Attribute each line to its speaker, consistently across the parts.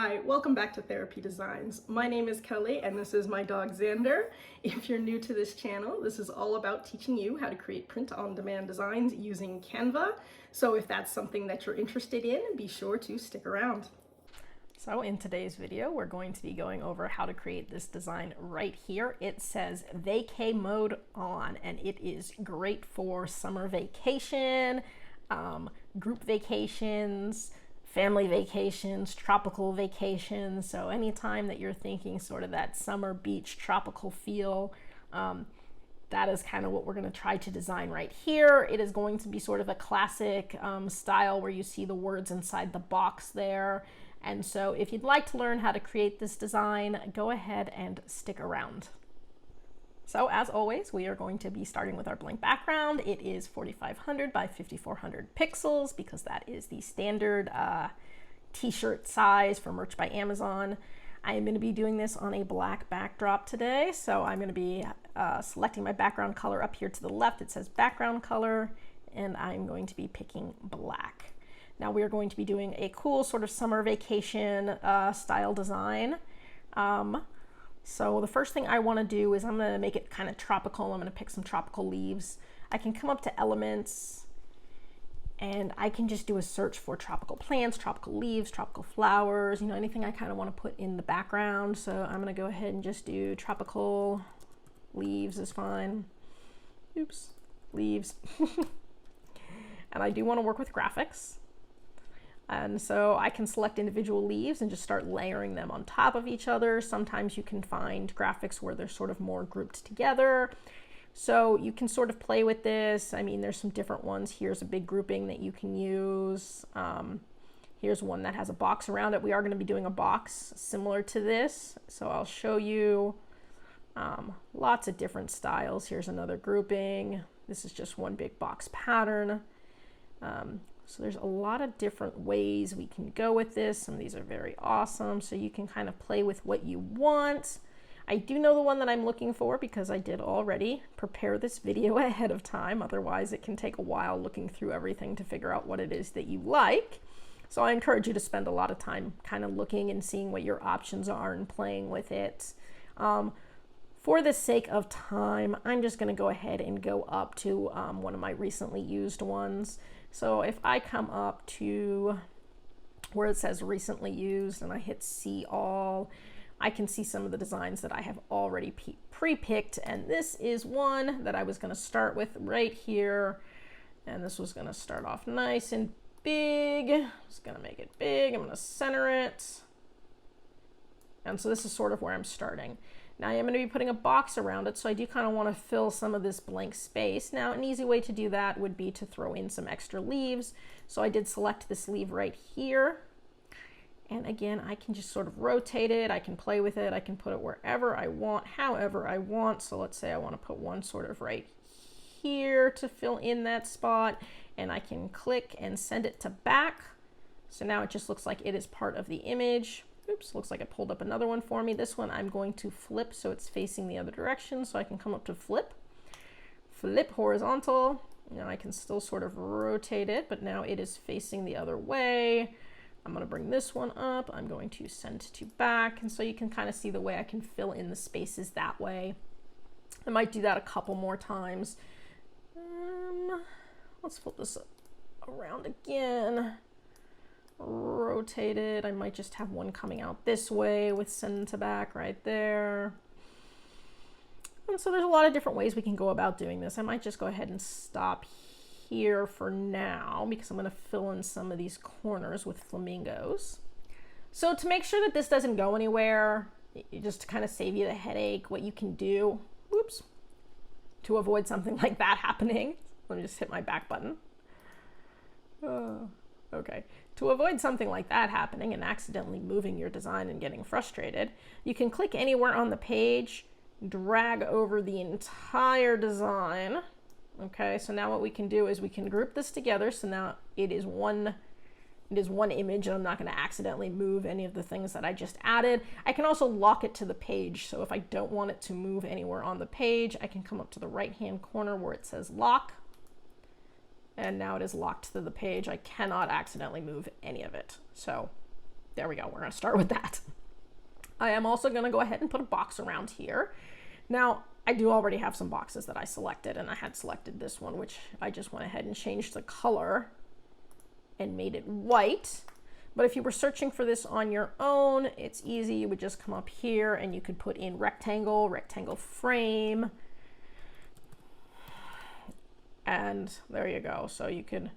Speaker 1: Hi, welcome back to Therapy Designs. My name is Kelly and this is my dog Xander. If you're new to this channel, this is all about teaching you how to create print-on-demand designs using Canva. So if that's something that you're interested in, be sure to stick around. So in today's video, we're going to be going over how to create this design right here. It says vacay mode on, and it is great for summer vacation, group vacations, family vacations, tropical vacations. So anytime that you're thinking sort of that summer beach tropical feel, that is kind of what we're going to try to design right here. It is going to be sort of a classic style where you see the words inside the box there. And so if you'd like to learn how to create this design, go ahead and stick around. So as always, we are going to be starting with our blank background. It is 4500 by 5400 pixels because that is the standard t-shirt size for merch by Amazon. I am going to be doing this on a black backdrop today. So I'm going to be selecting my background color up here to the left. It says background color, and I'm going to be picking black. Now we are going to be doing a cool sort of summer vacation style design. So the first thing I want to do is I'm going to make it kind of tropical. I'm going to pick some tropical leaves. I can come up to elements and I can just do a search for tropical plants, tropical leaves, tropical flowers, anything I kind of want to put in the background. So I'm going to go ahead and just do tropical leaves is fine. Oops, leaves. And I do want to work with graphics. And so I can select individual leaves and just start layering them on top of each other. Sometimes you can find graphics where they're sort of more grouped together. So you can sort of play with this. I mean, there's some different ones. Here's a big grouping that you can use. Here's one that has a box around it. We are going to be doing a box similar to this. So I'll show you lots of different styles. Here's another grouping. This is just one big box pattern. So there's a lot of different ways we can go with this. Some of these are very awesome. So you can kind of play with what you want. I do know the one that I'm looking for because I did already prepare this video ahead of time. Otherwise it can take a while looking through everything to figure out what it is that you like. So I encourage you to spend a lot of time kind of looking and seeing what your options are and playing with it. For the sake of time, I'm just going to go ahead and go up to one of my recently used ones. So if I come up to where it says recently used and I hit see all, I can see some of the designs that I have already pre-picked. And this is one that I was going to start with right here. And this was going to start off nice and big. I'm just going to make it big. I'm going to center it. And so this is sort of where I'm starting. Now I'm going to be putting a box around it, so I do kind of want to fill some of this blank space. Now an easy way to do that would be to throw in some extra leaves. So I did select this leaf right here. And again, I can just sort of rotate it. I can play with it. I can put it wherever I want, however I want. So let's say I want to put one sort of right here to fill in that spot. And I can click and send it to back. So now it just looks like it is part of the image. Oops, looks like it pulled up another one for me. This one I'm going to flip so it's facing the other direction. So I can come up to flip horizontal. Now I can still sort of rotate it, but now it is facing the other way. I'm going to bring this one up. I'm going to send to back. And so you can kind of see the way I can fill in the spaces that way. I might do that a couple more times. Let's flip this around again. Rotate it. I might just have one coming out this way with send to back right there. And so there's a lot of different ways we can go about doing this. I might just go ahead and stop here for now because I'm going to fill in some of these corners with flamingos. So to make sure that this doesn't go anywhere, just to kind of save you the headache, what you can do, whoops, to avoid something like that happening. Let me just hit my back button. Okay, to avoid something like that happening and accidentally moving your design and getting frustrated, you can click anywhere on the page, drag over the entire design. Okay, so now what we can do is we can group this together. So now it is one image, and I'm not going to accidentally move any of the things that I just added. I can also lock it to the page. So if I don't want it to move anywhere on the page, I can come up to the right-hand corner where it says lock. And now it is locked to the page. I cannot accidentally move any of it. So There we go. We're going to start with that. I am also going to go ahead and put a box around here. Now, I do already have some boxes that I selected, and I had selected this one, which I just went ahead and changed the color and made it white. But if you were searching for this on your own, it's easy. You would just come up here and you could put in rectangle, rectangle frame. And there you go. So you can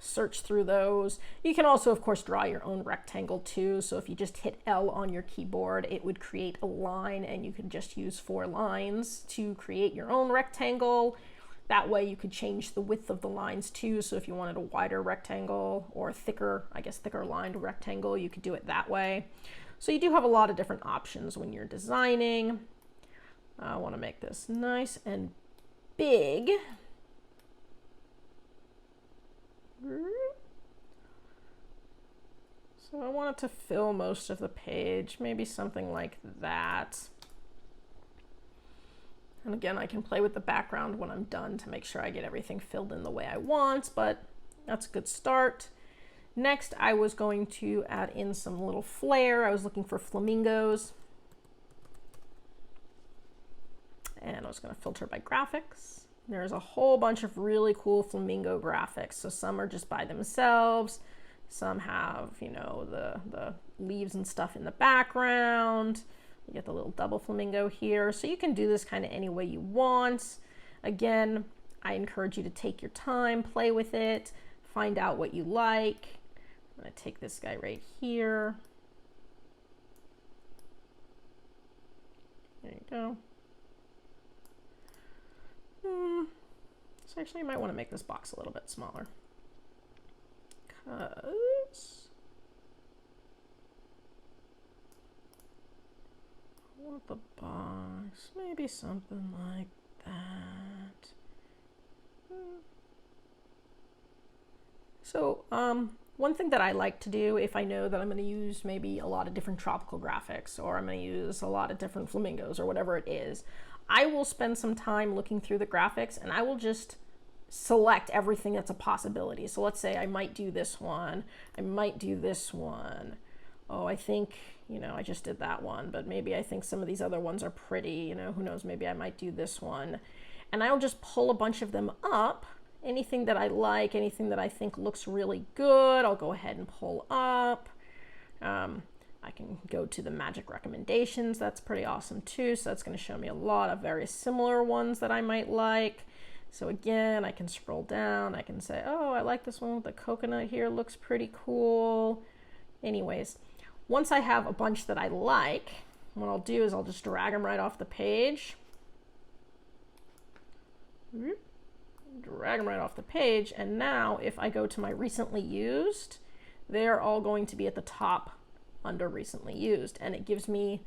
Speaker 1: search through those. You can also, of course, draw your own rectangle too. So if you just hit L on your keyboard, it would create a line, and you could just use 4 lines to create your own rectangle. That way you could change the width of the lines too. So if you wanted a wider rectangle or thicker, I guess thicker lined rectangle, you could do it that way. So you do have a lot of different options when you're designing. I want to make this nice and big. So I want it to fill most of the page, maybe something like that. And again, I can play with the background when I'm done to make sure I get everything filled in the way I want, but that's a good start. Next, I was going to add in some little flair. I was looking for flamingos. And I was going to filter by graphics. There's a whole bunch of really cool flamingo graphics. So some are just by themselves. Some have, you know, the leaves and stuff in the background. You get the little double flamingo here. So you can do this kind of any way you want. Again, I encourage you to take your time, play with it, find out what you like. I'm going to take this guy right here. There you go. So actually, I might want to make this box a little bit smaller. Because I want the box, maybe something like that. So one thing that I like to do if I know that I'm going to use maybe a lot of different tropical graphics, or I'm going to use a lot of different flamingos or whatever it is, I will spend some time looking through the graphics and I will just select everything that's a possibility. So let's say I might do this one, I might do this one. Oh, I think, you know, I just did that one, but maybe I think some of these other ones are pretty, you know, who knows, maybe I might do this one. And I'll just pull a bunch of them up. Anything that I like, anything that I think looks really good, I'll go ahead and pull up. I can go to the magic recommendations. That's pretty awesome too. So that's going to show me a lot of very similar ones that I might like. So again, I can scroll down. I can say, oh, I like this one with the coconut here. Looks pretty cool. Anyways, once I have a bunch that I like, what I'll do is I'll just drag them right off the page. Drag them right off the page. And now if I go to my recently used, they're all going to be at the top under recently used, and it gives me,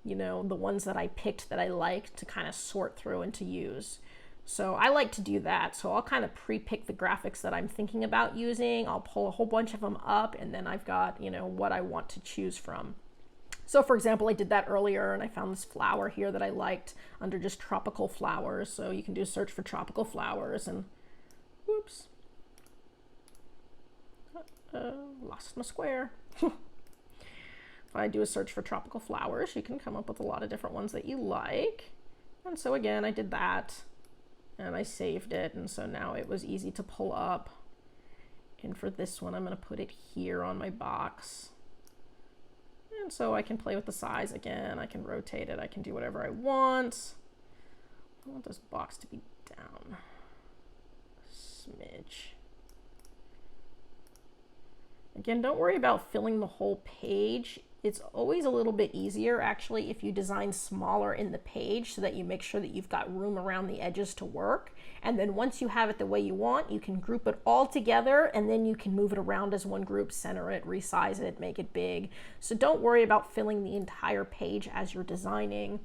Speaker 1: you know, the ones that I picked that I like to kind of sort through and to use. So I like to do that. So I'll kind of pre-pick the graphics that I'm thinking about using. I'll pull a whole bunch of them up, and then I've got, you know, what I want to choose from. So for example, I did that earlier and I found this flower here that I liked under just tropical flowers. So you can do a search for tropical flowers and whoops, lost my square. If I do a search for tropical flowers, you can come up with a lot of different ones that you like. And so again, I did that and I saved it. And so now it was easy to pull up. And for this one, I'm going to put it here on my box. And so I can play with the size again. I can rotate it. I can do whatever I want. I want this box to be down a smidge. Again, don't worry about filling the whole page. It's always a little bit easier actually if you design smaller in the page so that you make sure that you've got room around the edges to work. And then once you have it the way you want, you can group it all together and then you can move it around as one group, center it, resize it, make it big. So don't worry about filling the entire page as you're designing.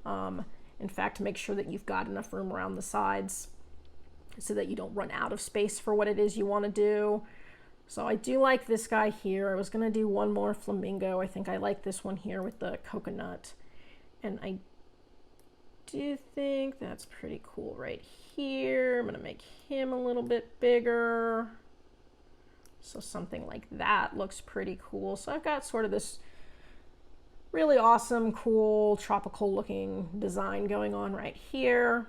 Speaker 1: In fact, make sure that you've got enough room around the sides so that you don't run out of space for what it is you want to do. So I do like this guy here. I was going to do one more flamingo. I think I like this one here with the coconut. And I do think that's pretty cool right here. I'm going to make him a little bit bigger. So something like that looks pretty cool. So I've got sort of this really awesome, cool, tropical looking design going on right here.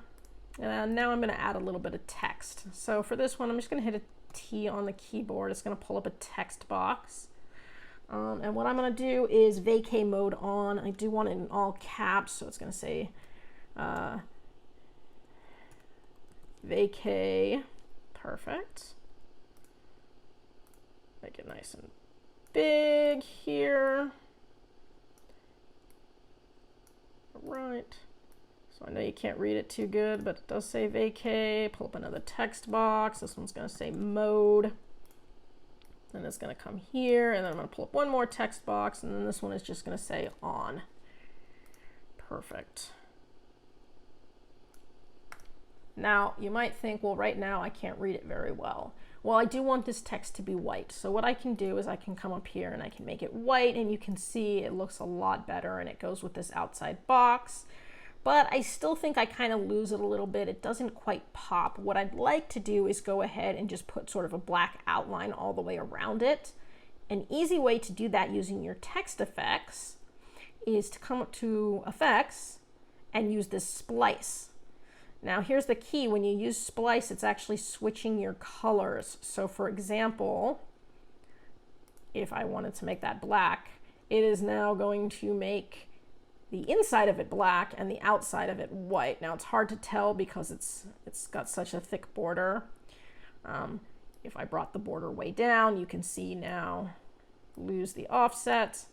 Speaker 1: And now I'm going to add a little bit of text. So for this one, I'm just going to hit a T on the keyboard. It's going to pull up a text box. And what I'm going to do is vacay mode on. I do want it in all caps, so it's going to say vacay. Perfect. Make it nice and big here. All right. So I know you can't read it too good, but it does say vacay. Pull up another text box. This one's going to say mode. Then it's going to come here, and then I'm going to pull up one more text box, and then this one is just going to say on. Perfect. Now, you might think, well, right now I can't read it very well. Well, I do want this text to be white. So what I can do is I can come up here and I can make it white, and you can see it looks a lot better, and it goes with this outside box. But I still think I kind of lose it a little bit. It doesn't quite pop. What I'd like to do is go ahead and just put sort of a black outline all the way around it. An easy way to do that using your text effects is to come up to effects and use this splice. Now here's the key. When you use splice, it's actually switching your colors. So for example, if I wanted to make that black, it is now going to make the inside of it black and the outside of it white. Now it's hard to tell because it's got such a thick border. If I brought the border way down, you can see now, lose the offset,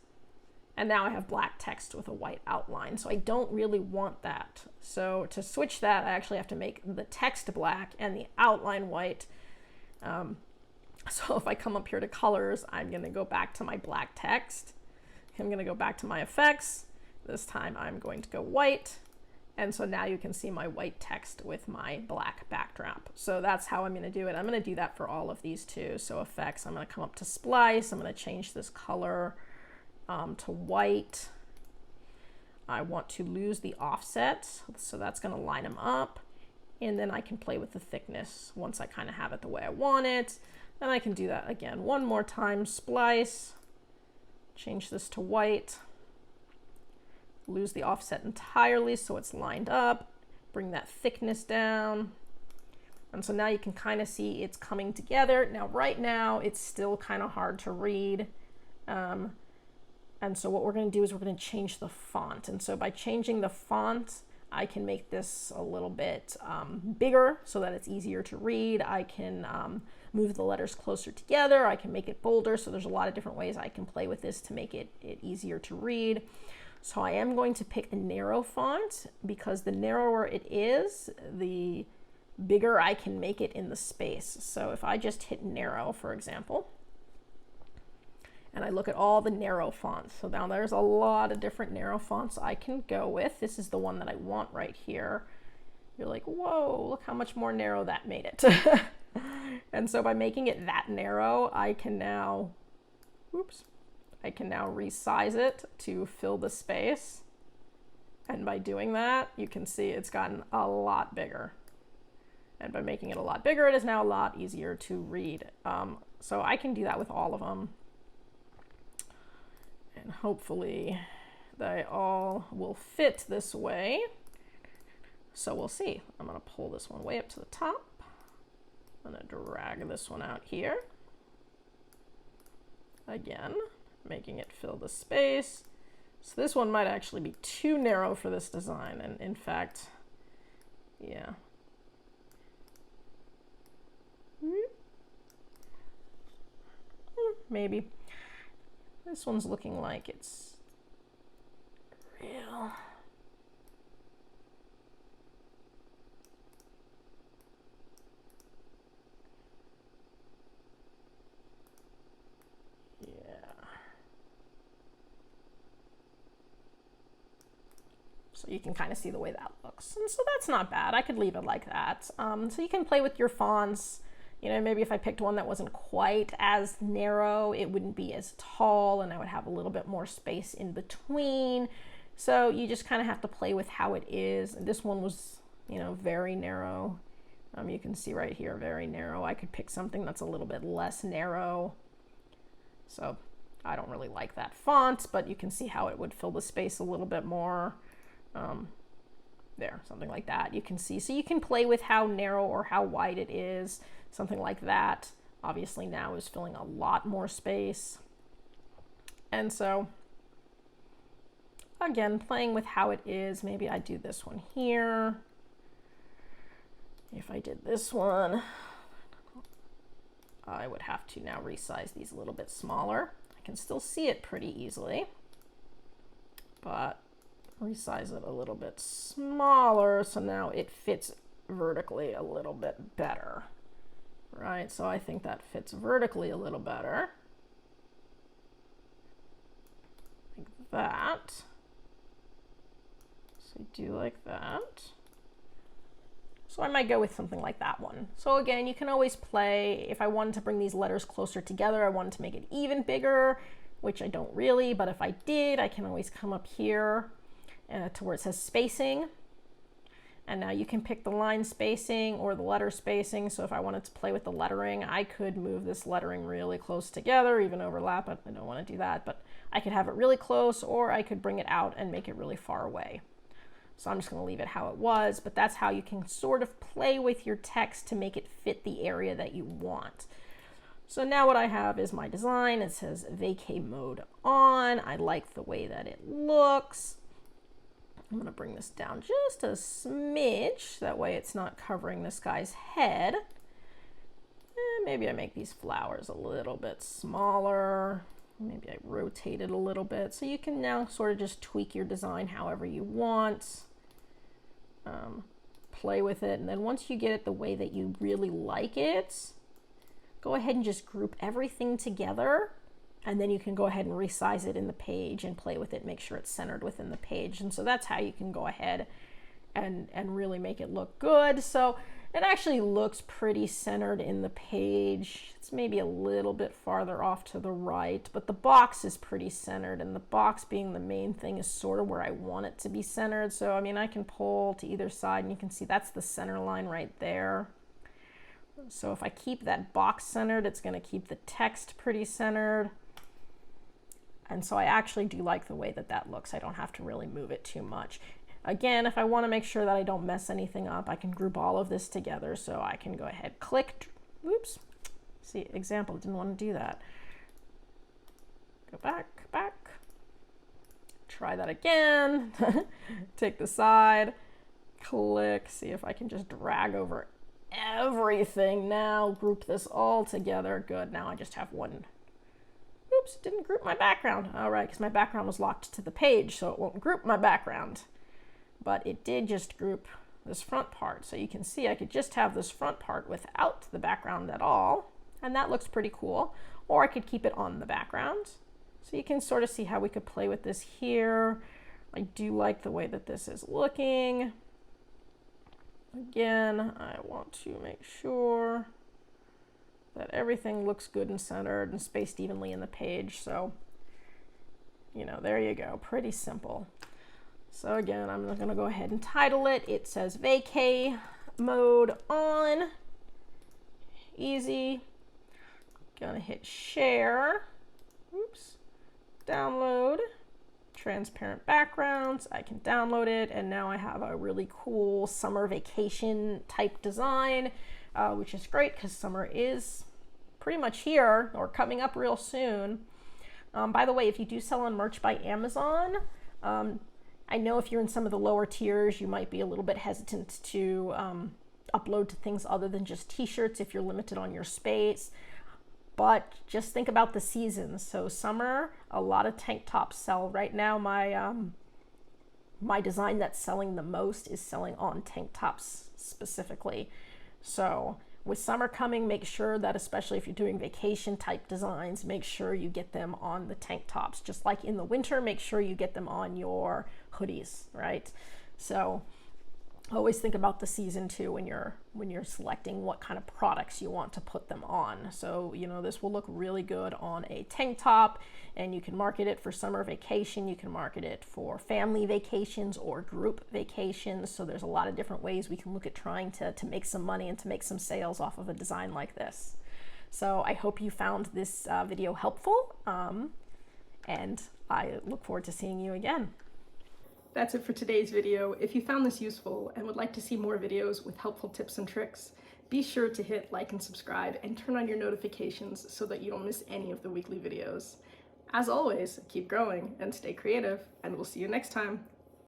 Speaker 1: and now I have black text with a white outline. So I don't really want that. So to switch that, I actually have to make the text black and the outline white. So if I come up here to colors, I'm going to go back to my black text. I'm going to go back to my effects. This time I'm going to go white. And so now you can see my white text with my black backdrop. So that's how I'm going to do it. I'm going to do that for all of these too. So effects, I'm going to come up to splice. I'm going to change this color to white. I want to lose the offset. So that's going to line them up. And then I can play with the thickness once I kind of have it the way I want it. And I can do that again one more time. Splice. Change this to white. Lose the offset entirely so it's lined up, bring that thickness down. And so now you can kind of see it's coming together. Now, right now, it's still kind of hard to read. And so what we're going to do is we're going to change the font. And so by changing the font, I can make this a little bit bigger so that it's easier to read. I can move the letters closer together. I can make it bolder. So there's a lot of different ways I can play with this to make it easier to read. So I am going to pick a narrow font because the narrower it is, the bigger I can make it in the space. So if I just hit narrow, for example, and I look at all the narrow fonts. So now there's a lot of different narrow fonts I can go with. This is the one that I want right here. You're like, whoa, look how much more narrow that made it. And so by making it that narrow, I can now, I can now resize it to fill the space. And by doing that, you can see it's gotten a lot bigger. And by making it a lot bigger, it is now a lot easier to read. So I can do that with all of them. And hopefully they all will fit this way. So we'll see. I'm going to pull this one way up to the top. I'm going to drag this one out here. Again, making it fill the space. So this one might actually be too narrow for this design. And in fact, yeah. Maybe. This one's looking like it's real. So you can kind of see the way that looks. And so that's not bad. I could leave it like that. So you can play with your fonts. You know, maybe if I picked one that wasn't quite as narrow, it wouldn't be as tall and I would have a little bit more space in between. So you just kind of have to play with how it is. And this one was, you know, very narrow. You can see right here, very narrow. I could pick something that's a little bit less narrow. So I don't really like that font, but you can see how it would fill the space a little bit more. There, something like that. You can see, so you can play with how narrow or how wide it is, something like that. Obviously now is filling a lot more space. And so, again, playing with how it is, maybe I do this one here. If I did this one, I would have to now resize these a little bit smaller. I can still see it pretty easily, but resize it a little bit smaller so now it fits vertically a little bit better, right? So I think that fits vertically a little better, like that. So I do like that. So I might go with something like that one. So again, you can always play. If I wanted to bring these letters closer together, I wanted to make it even bigger, which I don't really, but if I did, I can always come up here to where it says spacing. And now you can pick the line spacing or the letter spacing. So if I wanted to play with the lettering, I could move this lettering really close together, even overlap it. I don't want to do that, but I could have it really close, or I could bring it out and make it really far away. So I'm just going to leave it how it was, but that's how you can sort of play with your text to make it fit the area that you want. So now what I have is my design. It says vacay mode on. I like the way that it looks. I'm going to bring this down just a smidge. That way it's not covering this guy's head. And maybe I make these flowers a little bit smaller. Maybe I rotate it a little bit. So you can now sort of just tweak your design however you want. Play with it. And then once you get it the way that you really like it, go ahead and just group everything together. And then you can go ahead and resize it in the page and play with it, make sure it's centered within the page. And so that's how you can go ahead and really make it look good. So it actually looks pretty centered in the page. It's maybe a little bit farther off to the right, but the box is pretty centered, and the box being the main thing is sort of where I want it to be centered. So, I mean, I can pull to either side and you can see that's the center line right there. So if I keep that box centered, it's going to keep the text pretty centered. And so I actually do like the way that that looks. I don't have to really move it too much. Again, if I want to make sure that I don't mess anything up, I can group all of this together. So I can go ahead, click, oops, see, example, didn't want to do that. Go back, try that again, take the side, click, see if I can just drag over everything now, group this all together. Good, now I just have one. Oops, didn't group my background. All right, because my background was locked to the page, so it won't group my background. But it did just group this front part. So you can see I could just have this front part without the background at all. And that looks pretty cool. Or I could keep it on the background. So you can sort of see how we could play with this here. I do like the way that this is looking. Again, I want to make sure that everything looks good and centered and spaced evenly in the page. So, you know, there you go. Pretty simple. So again, I'm going to go ahead and title it. It says vacay mode on. Easy. Gonna hit share. Oops. Download. Transparent backgrounds. I can download it, and now I have a really cool summer vacation type design, which is great because summer is pretty much here or coming up real soon. By the way, if you do sell on Merch by Amazon, I know if you're in some of the lower tiers, you might be a little bit hesitant to upload to things other than just t-shirts if you're limited on your space. But just think about the seasons. So summer, a lot of tank tops sell. Right now, my design that's selling the most is selling on tank tops specifically. So with summer coming, make sure that, especially if you're doing vacation type designs, make sure you get them on the tank tops. Just like in the winter, make sure you get them on your hoodies, right? So always think about the season too when you're selecting what kind of products you want to put them on. So, you know, this will look really good on a tank top, and you can market it for summer vacation, you can market it for family vacations or group vacations. So there's a lot of different ways we can look at trying to make some money and to make some sales off of a design like this. So I hope you found this video helpful, and I look forward to seeing you again. That's it for today's video. If you found this useful and would like to see more videos with helpful tips and tricks, be sure to hit like and subscribe and turn on your notifications so that you don't miss any of the weekly videos. As always, keep growing and stay creative, and we'll see you next time.